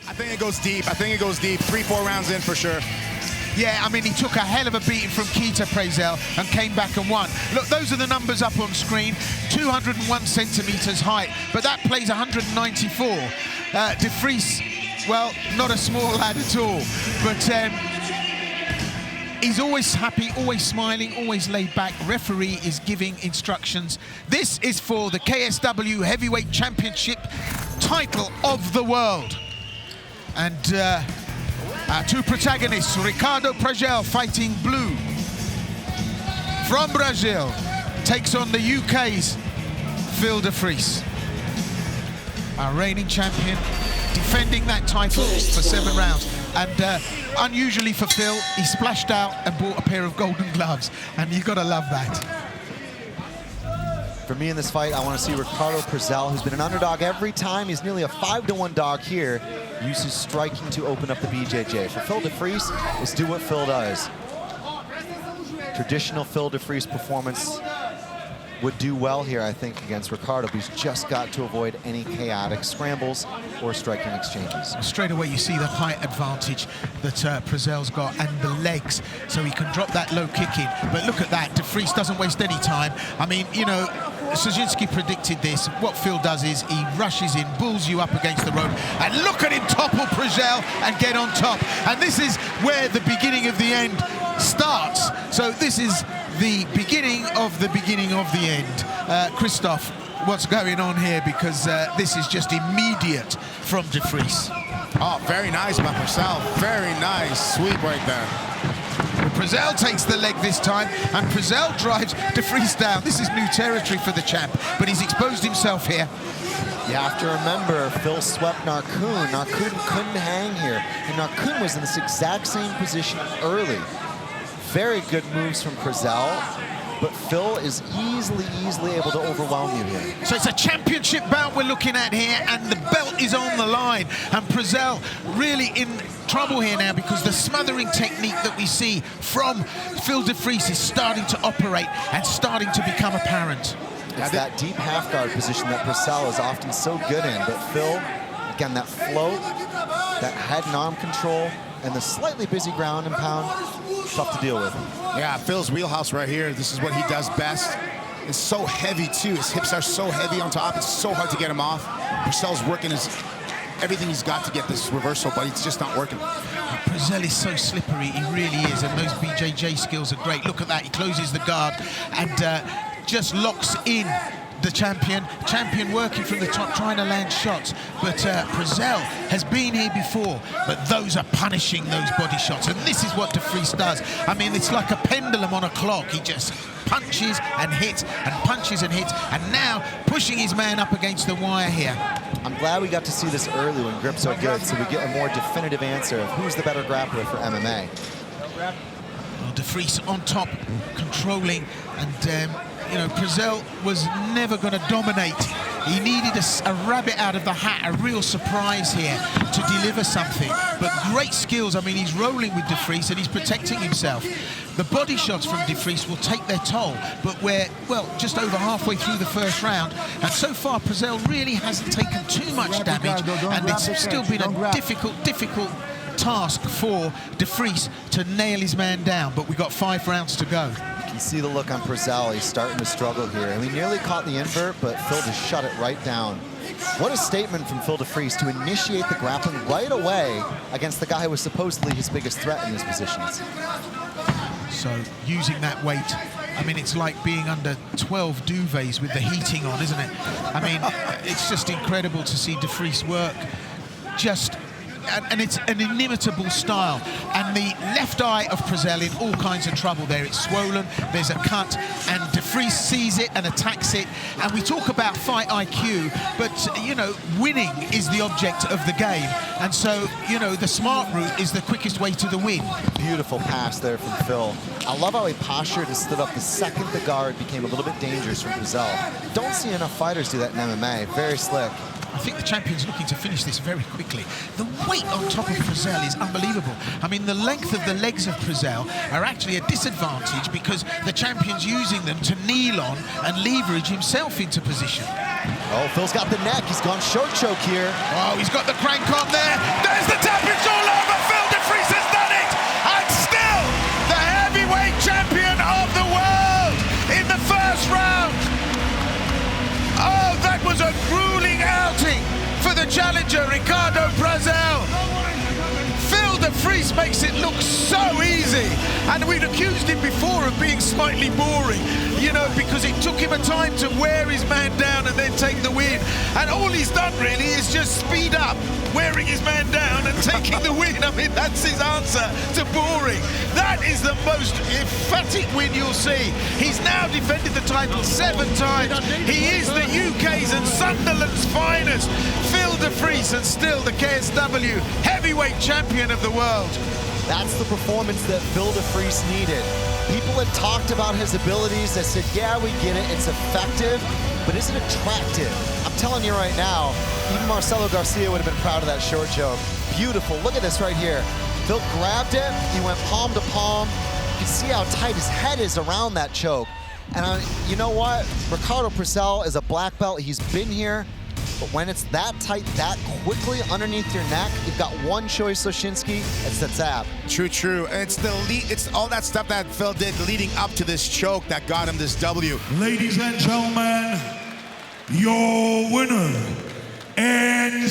I think it goes deep. I think it goes deep. 3-4 rounds in for sure. Yeah, I mean, he took a hell of a beating from Ricardo Prasel and came back and won. Look, those are the numbers up on screen. 201 centimetres height, but that plays 194. De Vries, well, not a small lad at all, but he's always happy, always smiling, always laid back. Referee is giving instructions. This is for the KSW Heavyweight Championship title of the world. And our two protagonists, Ricardo Prasel fighting blue from Brazil, takes on the UK's Phil de Vries. Our reigning champion, defending that title for 7 rounds. And unusually for Phil, he splashed out and bought a pair of golden gloves, and you gotta love that. For me in this fight, I want to see Ricardo Prasel, who's been an underdog every time. He's nearly a 5-to-1 dog here. Uses striking to open up the BJJ. For Phil de Vries, is do what Phil does. Traditional Phil de Vries performance would do well here, I think, against Ricardo, but he's just got to avoid any chaotic scrambles or striking exchanges. Straight away, you see the height advantage that Prasel's got and the legs, so he can drop that low kick in. But look at that, de Vries doesn't waste any time. I mean, you know, Sozinski predicted this. What Phil does is he rushes in, bulls you up against the rope, and look at him topple Prasel and get on top. And this is where the beginning of the end starts. So this is the beginning of the beginning of the end. Christoph, what's going on here? Because this is just immediate from de Vries. Oh, very nice by Prasel. Very nice sweep right there. Prasel takes the leg this time, and Prasel drives de Vries down. This is new territory for the champ, but he's exposed himself here. You have to remember, Phil swept Narkun. Narkun couldn't hang here, and Narkun was in this exact same position early. Very good moves from Prasel, but Phil is easily able to overwhelm you here. So it's a championship bout we're looking at here, and the belt is on the line. And Prasel really in trouble here now, because the smothering technique that we see from Phil de Vries is starting to operate and starting to become apparent. It's that deep half guard position that Prasel is often so good in, but Phil, again, that float, that head and arm control, and the slightly busy ground and pound, tough to deal with. Yeah, Phil's wheelhouse right here. This is what he does best. It's so heavy too. His hips are so heavy on top. It's so hard to get him off. Prasel's working everything he's got to get this reversal, but it's just not working. Prasel is so slippery, he really is, and those BJJ skills are great. Look at that, he closes the guard and just locks in the champion working from the top, trying to land shots. But Prasel has been here before, but those are punishing those body shots. And this is what de Vries does. I mean, it's like a pendulum on a clock. He just punches and hits and punches and hits, and now pushing his man up against the wire here. I'm glad we got to see this early when grips are good, so we get a more definitive answer of who's the better grappler for MMA. Well, de Vries on top, controlling, and you know, Prasel was never going to dominate. He needed a rabbit out of the hat, a real surprise here to deliver something. But great skills. I mean, he's rolling with de Vries and he's protecting himself. The body shots from de Vries will take their toll, but we're, well, just over halfway through the first round, and so far Prasel really hasn't taken too much damage, and it's still been a difficult task for de Vries to nail his man down, but we've got 5 rounds to go. You can see the look on Prasel. He's starting to struggle here. And we nearly caught the invert, but Phil just shut it right down. What a statement from Phil de Vries to initiate the grappling right away against the guy who was supposedly his biggest threat in these positions. So using that weight, I mean, it's like being under 12 duvets with the heating on, isn't it? I mean, it's just incredible to see de Vries work. And it's an inimitable style. And the left eye of Prasel in all kinds of trouble there. It's swollen, there's a cut, and de Vries sees it and attacks it. And we talk about fight IQ, but, you know, winning is the object of the game. And so, you know, the smart route is the quickest way to the win. Beautiful pass there from Phil. I love how he postured and stood up the second the guard became a little bit dangerous for Prasel. Don't see enough fighters do that in MMA. Very slick. I think the champion's looking to finish this very quickly. The weight on top of Prasel is unbelievable. I mean, the length of the legs of Prasel are actually a disadvantage because the champion's using them to kneel on and leverage himself into position. Oh, Phil's got the neck. He's gone short choke here. Oh, he's got the crank on there. There's And we'd accused him before of being slightly boring, you know, because it took him a time to wear his man down and then take the win. And all he's done really is just speed up, wearing his man down and taking the win. I mean, that's his answer to boring. That is the most emphatic win you'll see. He's now defended the title 7 times. He is the UK's and Sunderland's finest. Phil de Vries, and still the KSW heavyweight champion of the world. That's the performance that Phil de Vries needed. People had talked about his abilities. They said, yeah, we get it, it's effective, but is it attractive? I'm telling you right now, even Marcelo Garcia would have been proud of that short choke. Beautiful, look at this right here. Phil grabbed it, he went palm to palm. You can see how tight his head is around that choke. And you know what? Ricardo Prasel is a black belt, he's been here. But when it's that tight, that quickly underneath your neck, you've got one choice, Soshinsky, it's the tap. True, true. And it's all that stuff that Phil did leading up to this choke that got him this W. Ladies and gentlemen, your winner and